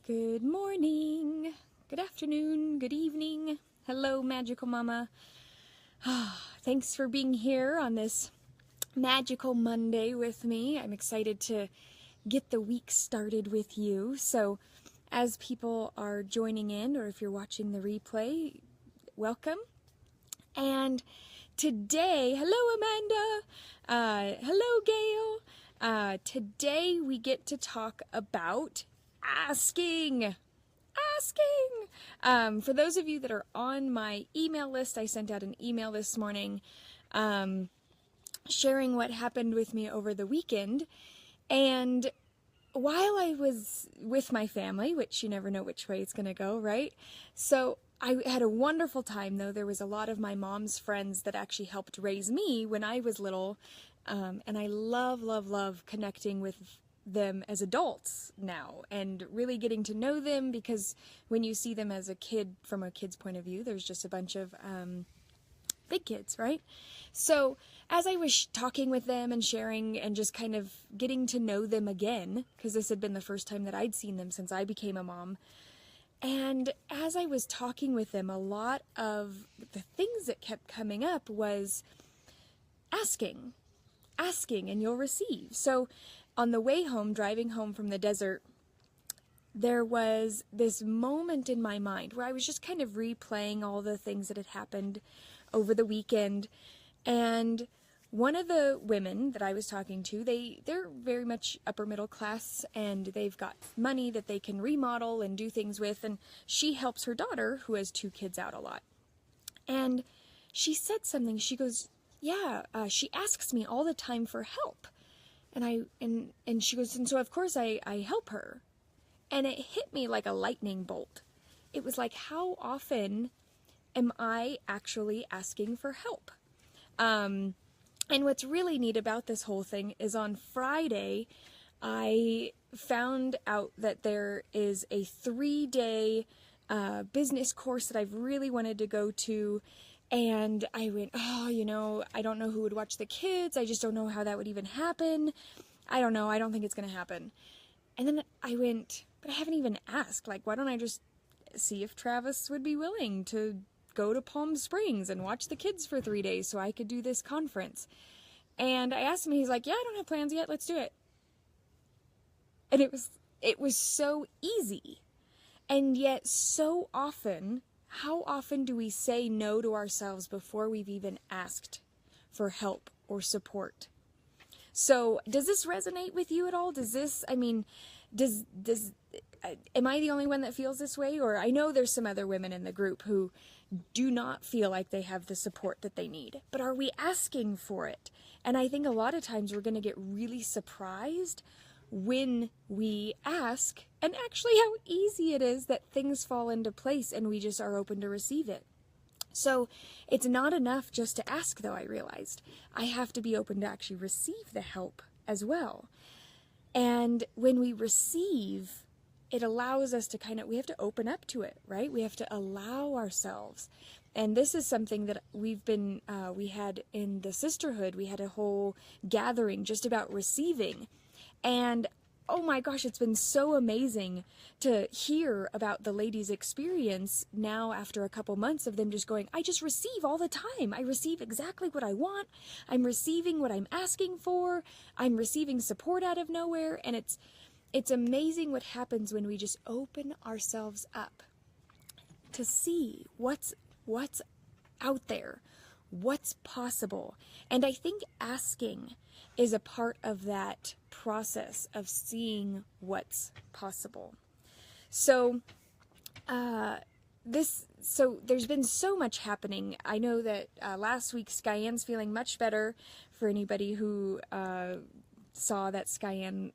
Good morning, good afternoon, good evening. Hello, Magical Mama. Thanks for being here on this magical Monday with me. I'm excited to get the week started with you. So, as people are joining in, or if you're watching the replay, welcome. And today, hello, Amanda. Hello, Gail. Today we get to talk about asking. For those of you that are on my email list, I sent out an email this morning sharing what happened with me over the weekend. And while I was with my family, which you never know which way it's going to go, right? So I had a wonderful time, though. There was a lot of my mom's friends that actually helped raise me when I was little. And I love connecting with them as adults now and really getting to know them, because when you see them as a kid, from a kid's point of view, there's just a bunch of big kids, right? So as I was talking with them and sharing and just kind of getting to know them again, because this had been the first time that I'd seen them since I became a mom, and as I was talking with them, a lot of the things that kept coming up was asking and you'll receive. So on the way home, driving home from the desert, there was this moment in my mind where I was just kind of replaying all the things that had happened over the weekend. And one of the women that I was talking to, they're very much upper middle class, and they've got money that they can remodel and do things with. And she helps her daughter, who has 2 kids, out a lot. And she said something. She goes, she asks me all the time for help. And she goes, and so of course I help her. And it hit me like a lightning bolt. It was like, how often am I actually asking for help? And what's really neat about this whole thing is on Friday, I found out that there is a 3-day business course that I've really wanted to go to. And I went, I don't know who would watch the kids. I just don't know how that would even happen. I don't know. I don't think it's going to happen. And then I went, but I haven't even asked. Like, why don't I just see if Travis would be willing to go to Palm Springs and watch the kids for 3 days so I could do this conference? And I asked him, he's like, yeah, I don't have plans yet. Let's do it. And it was so easy. And yet so often, how often do we say no to ourselves before we've even asked for help or support? So does this resonate with you at all? Am I the only one that feels this way? Or I know there's some other women in the group who do not feel like they have the support that they need, but are we asking for it? And I think a lot of times we're going to get really surprised when we ask, and actually how easy it is that things fall into place and we just are open to receive it. So it's not enough just to ask, though. I realized I have to be open to actually receive the help as well. And when we receive, it allows us to we have to open up to it, right? We have to allow ourselves. And this is something that we had in the sisterhood. We had a whole gathering just about receiving. And oh my gosh, it's been so amazing to hear about the ladies' experience now after a couple months of them just going, I just receive all the time. I receive exactly what I want. I'm receiving what I'm asking for. I'm receiving support out of nowhere. And it's amazing what happens when we just open ourselves up to see what's out there, what's possible. And I think asking is a part of that process of seeing what's possible. So there's been so much happening. I know that last week Skyanne's feeling much better. For anybody who saw that Skyanne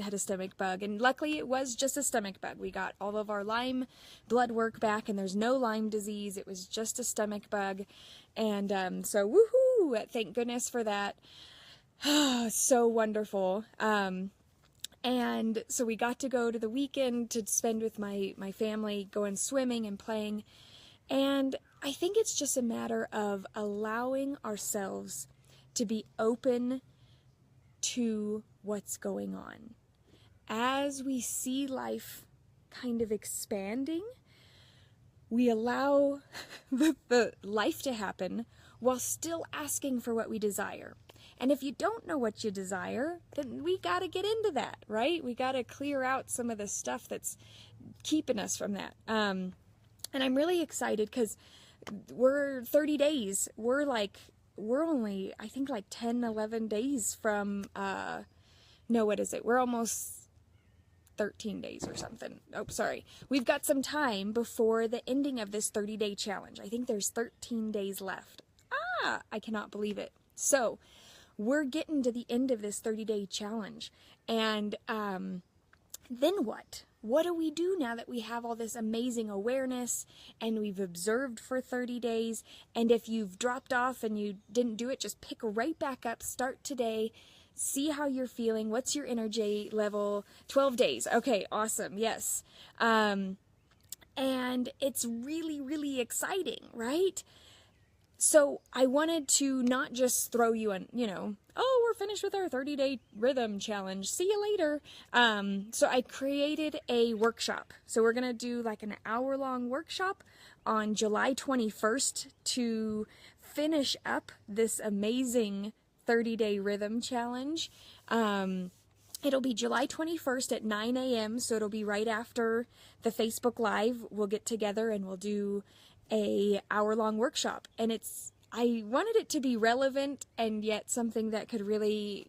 had a stomach bug, and luckily it was just a stomach bug. We got all of our Lyme blood work back, and there's no Lyme disease. It was just a stomach bug, and so woohoo! Thank goodness for that. So wonderful. And so we got to go to the weekend to spend with my family, going swimming and playing. And I think it's just a matter of allowing ourselves to be open to what's going on. As we see life kind of expanding. We allow the life to happen while still asking for what we desire. And if you don't know what you desire, then we got to get into that, right? We got to clear out some of the stuff that's keeping us from that. And I'm really excited because we're 30 days. We're only, I think, like 10, 11 days from, no, what is it? We're almost 13 days or something. Oh, sorry. We've got some time before the ending of this 30-day challenge. I think there's 13 days left. I cannot believe it. So we're getting to the end of this 30-day challenge. And then what? What do we do now that we have all this amazing awareness and we've observed for 30 days? And if you've dropped off and you didn't do it, just pick right back up, start today, see how you're feeling. What's your energy level? 12 days. Okay, awesome. Yes. And it's really, really exciting, right? So I wanted to not just throw you on, oh, we're finished with our 30-day rhythm challenge. See you later. So I created a workshop. So we're going to do like an hour-long workshop on July 21st to finish up this amazing 30-day rhythm challenge. It'll be July 21st at 9 a.m. So it'll be right after the Facebook Live. We'll get together and we'll do a hour-long workshop, and I wanted it to be relevant and yet something that could really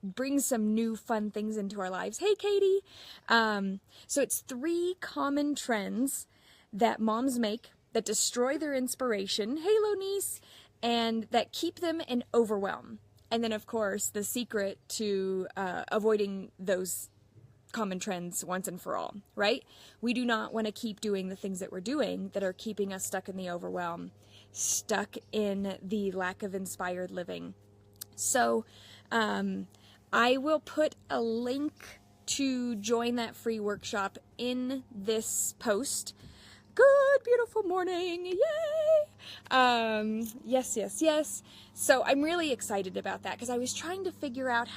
bring some new fun things into our lives. Hey, Katie! So it's 3 common trends that moms make that destroy their inspiration, hey, Lonice, and that keep them in overwhelm. And then, of course, the secret to avoiding those common trends once and for all, right? We do not want to keep doing the things that we're doing that are keeping us stuck in the overwhelm, stuck in the lack of inspired living. So I will put a link to join that free workshop in this post. Good, beautiful morning. Yay! Yes. So I'm really excited about that because I was trying to figure out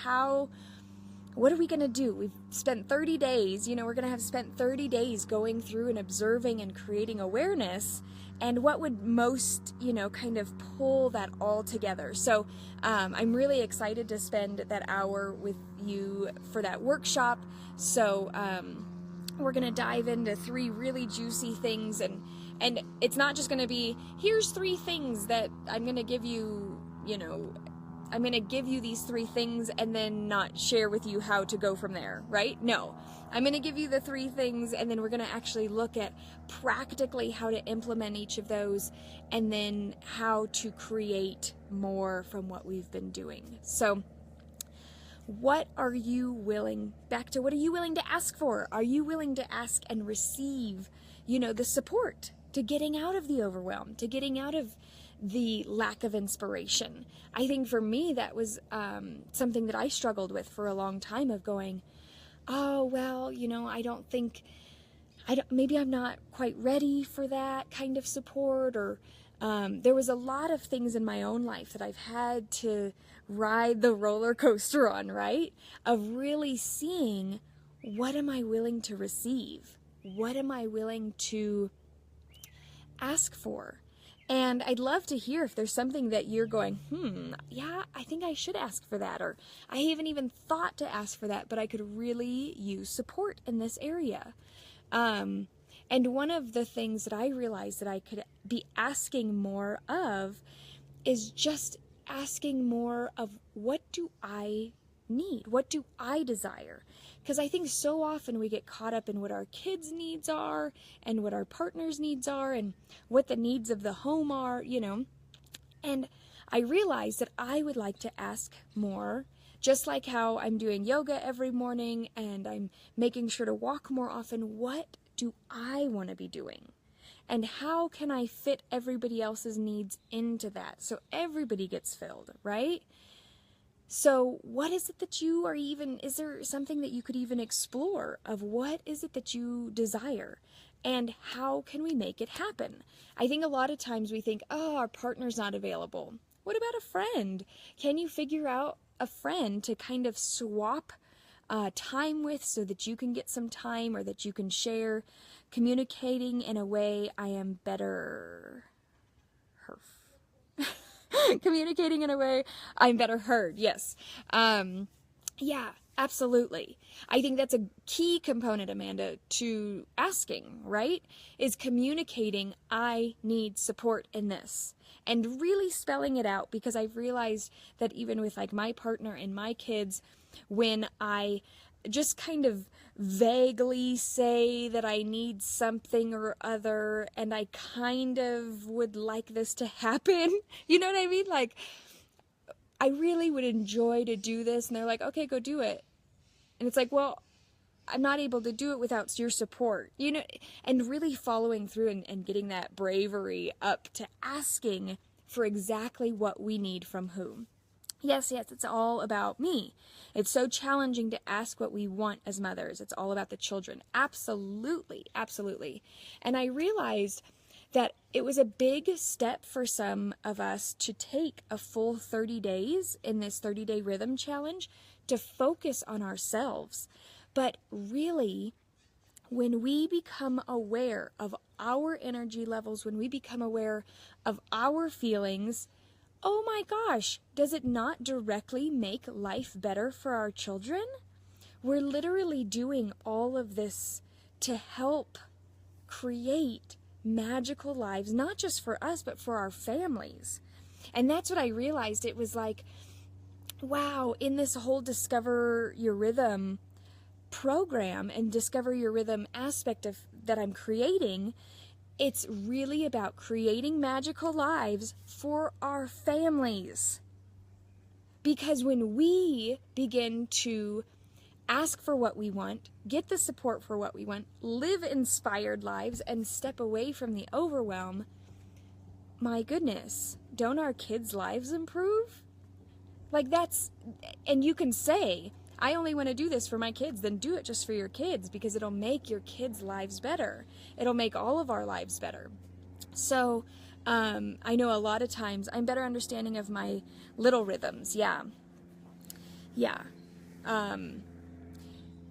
what are we going to do? We've spent 30 days, we're going to have spent 30 days going through and observing and creating awareness, and what would most, kind of pull that all together. So I'm really excited to spend that hour with you for that workshop. So we're going to dive into 3 really juicy things, and it's not just going to be, here's 3 things that I'm going to give you, I'm going to give you these 3 things and then not share with you how to go from there, right? No, I'm going to give you the 3 things and then we're going to actually look at practically how to implement each of those and then how to create more from what we've been doing. So what are you willing to ask for? Are you willing to ask and receive, the support to getting out of the overwhelm, to getting out of the lack of inspiration? I think for me that was something that I struggled with for a long time, of going, oh, well, maybe I'm not quite ready for that kind of support, or there was a lot of things in my own life that I've had to ride the roller coaster on, right? Of really seeing, what am I willing to receive? What am I willing to ask for? And I'd love to hear if there's something that you're going, yeah, I think I should ask for that, or I haven't even thought to ask for that, but I could really use support in this area. And one of the things that I realized that I could be asking more of is just asking more of, what do I need? What do I desire? Because I think so often we get caught up in what our kids' needs are and what our partner's needs are and what the needs of the home are, And I realized that I would like to ask more, just like how I'm doing yoga every morning and I'm making sure to walk more often. What do I want to be doing? And how can I fit everybody else's needs into that so everybody gets filled, right? So what is it that you are is there something that you could even explore of what is it that you desire and how can we make it happen? I think a lot of times we think, oh, our partner's not available. What about a friend? Can you figure out a friend to kind of swap time with so that you can get some time or that you can share, communicating in a way I am better communicating in a way I'm better heard. Yes. Yeah, absolutely. I think that's a key component, Amanda, to asking, right? Is communicating, I need support in this. And really spelling it out, because I've realized that even with like my partner and my kids, when I just kind of vaguely say that I need something or other and I kind of would like this to happen, you know what I mean? Like, I really would enjoy to do this, and they're like, okay, go do it. And it's like, well, I'm not able to do it without your support, you know, and really following through and getting that bravery up to asking for exactly what we need from whom. Yes, it's all about me. It's so challenging to ask what we want as mothers. It's all about the children. Absolutely, absolutely. And I realized that it was a big step for some of us to take a full 30 days in this 30-day rhythm challenge to focus on ourselves. But really, when we become aware of our energy levels, when we become aware of our feelings, oh my gosh, does it not directly make life better for our children? We're literally doing all of this to help create magical lives, not just for us, but for our families. And that's what I realized. It was like, wow, in this whole Discover Your Rhythm program and Discover Your Rhythm aspect of that I'm creating, it's really about creating magical lives for our families. Because when we begin to ask for what we want, get the support for what we want, live inspired lives, and step away from the overwhelm, my goodness, don't our kids' lives improve? Like that's, and you can say, I only want to do this for my kids, then do it just for your kids, because it'll make your kids' lives better. It'll make all of our lives better. So, I know a lot of times I'm better understanding of my little rhythms. Yeah.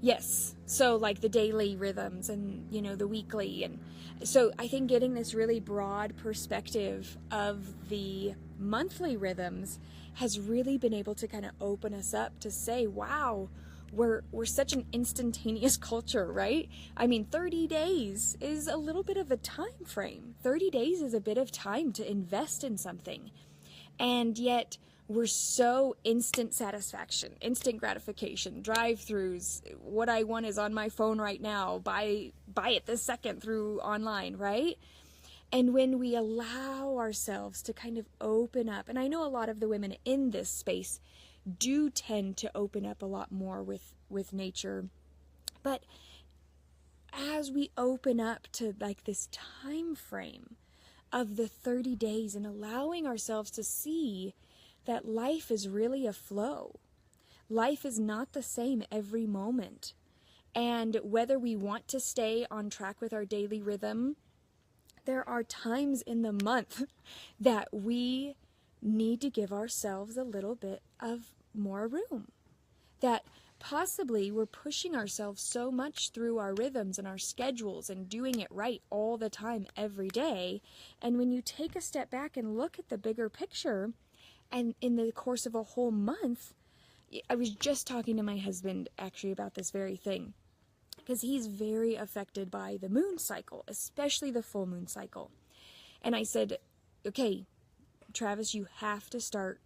Yes. So like the daily rhythms and, you know, the weekly. And so I think getting this really broad perspective of the monthly rhythms has really been able to kind of open us up to say, wow, we're such an instantaneous culture, right? I mean, 30 days is a little bit of a time frame. 30 days is a bit of time to invest in something. And yet we're so instant satisfaction, instant gratification, drive-throughs. What I want is on my phone right now. Buy it this second through online, right? And when we allow ourselves to kind of open up, and I know a lot of the women in this space do tend to open up a lot more with nature, but as we open up to like this time frame of the 30 days and allowing ourselves to see that life is really a flow. Life is not the same every moment. And whether we want to stay on track with our daily rhythm, there are times in the month that we need to give ourselves a little bit of more room. That possibly we're pushing ourselves so much through our rhythms and our schedules and doing it right all the time every day. And when you take a step back and look at the bigger picture, and in the course of a whole month, I was just talking to my husband actually about this very thing, because he's very affected by the moon cycle, especially the full moon cycle. And I said, okay, Travis, you have to start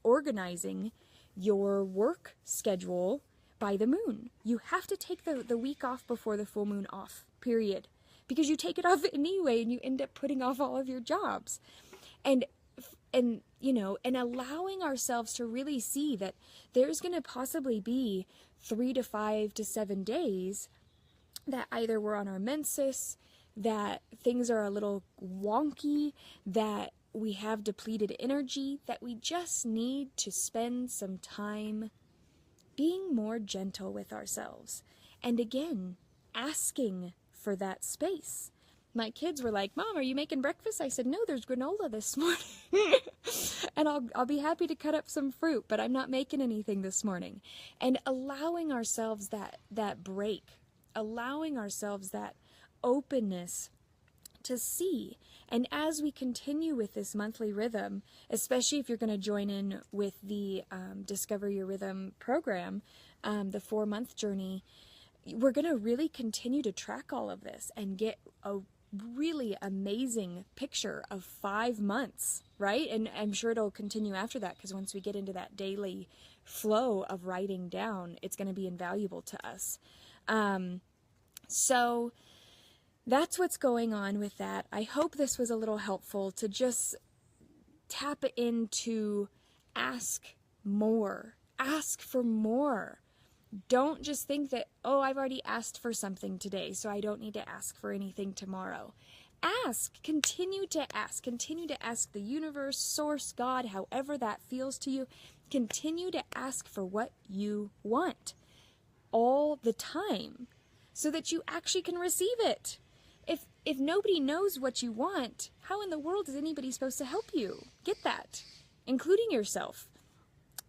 organizing your work schedule by the moon. You have to take the week off before the full moon off, period. Because you take it off anyway and you end up putting off all of your jobs. And you know, and allowing ourselves to really see that there's going to possibly be 3 to 5 to 7 days that either we're on our menses, that things are a little wonky, that we have depleted energy, that we just need to spend some time being more gentle with ourselves. And again, asking for that space. my kids were like, Mom, are you making breakfast? I said, no, there's granola this morning. And I'll be happy to cut up some fruit, but I'm not making anything this morning. And allowing ourselves that break, allowing ourselves that openness to see. And as we continue with this monthly rhythm, especially if you're going to join in with the Discover Your Rhythm program, the 4-month journey, we're going to really continue to track all of this and get a really amazing picture of 5 months, right? And I'm sure it'll continue after that, because once we get into that daily flow of writing down, it's going to be invaluable to us. So that's what's going on with that. I hope this was a little helpful to just tap into ask more, ask for more. Don't just think that, oh, I've already asked for something today, so I don't need to ask for anything tomorrow. Ask, continue to ask the universe, source, God, however that feels to you. Continue to ask for what you want all the time so that you actually can receive it. If nobody knows what you want, how in the world is anybody supposed to help you get that, including yourself?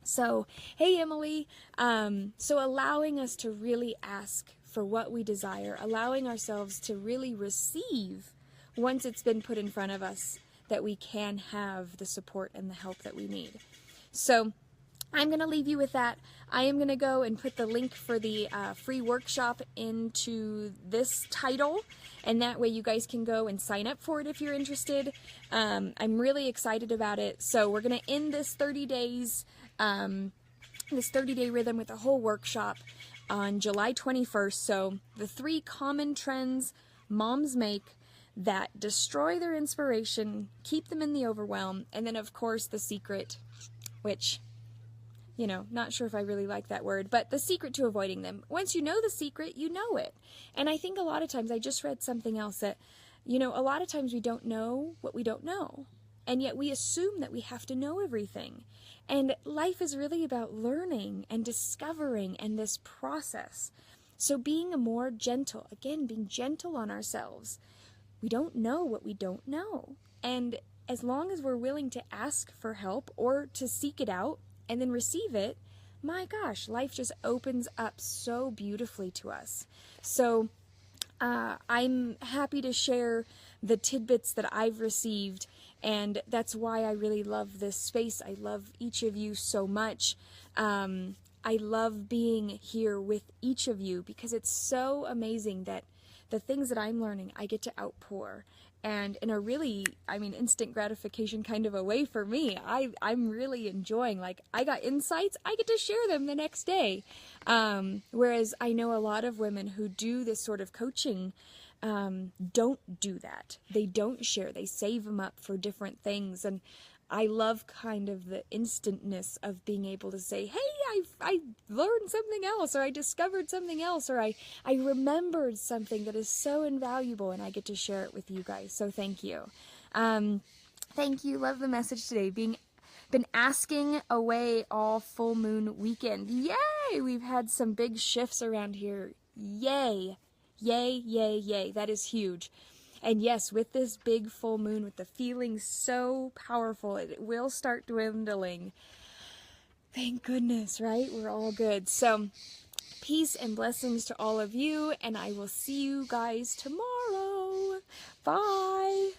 So, hey, Emily, so allowing us to really ask for what we desire, allowing ourselves to really receive once it's been put in front of us, that we can have the support and the help that we need. So I'm going to leave you with that. I am going to go and put the link for the free workshop into this title, and that way you guys can go and sign up for it if you're interested. I'm really excited about it. So we're going to end this 30 days, this 30-day rhythm with a whole workshop on July 21st. So the 3 common trends moms make that destroy their inspiration, keep them in the overwhelm, and then of course the secret, which, you know, not sure if I really like that word, but the secret to avoiding them. Once you know the secret, you know it. And I think a lot of times, I just read something else that, you know, a lot of times we don't know what we don't know. And yet we assume that we have to know everything. And life is really about learning and discovering and this process. So being more gentle, again, being gentle on ourselves. We don't know what we don't know. And as long as we're willing to ask for help or to seek it out and then receive it, my gosh, life just opens up so beautifully to us. So I'm happy to share the tidbits that I've received, and that's why I really love this space. I love each of you so much. I love being here with each of you because it's so amazing that the things that I'm learning, I get to outpour. And in a really, instant gratification kind of a way for me, I'm really enjoying, like, I got insights, I get to share them the next day. Whereas I know a lot of women who do this sort of coaching don't do that. They don't share. They save them up for different things. And I love kind of the instantness of being able to say, hey, I learned something else, or I discovered something else, or I remembered something that is so invaluable, and I get to share it with you guys. So thank you. Thank you. Love the message today. Been asking away all full moon weekend. Yay! We've had some big shifts around here. Yay! Yay, yay, yay. That is huge. And yes, with this big full moon, with the feeling so powerful, it will start dwindling. Thank goodness, right? We're all good. So, peace and blessings to all of you, and I will see you guys tomorrow. Bye!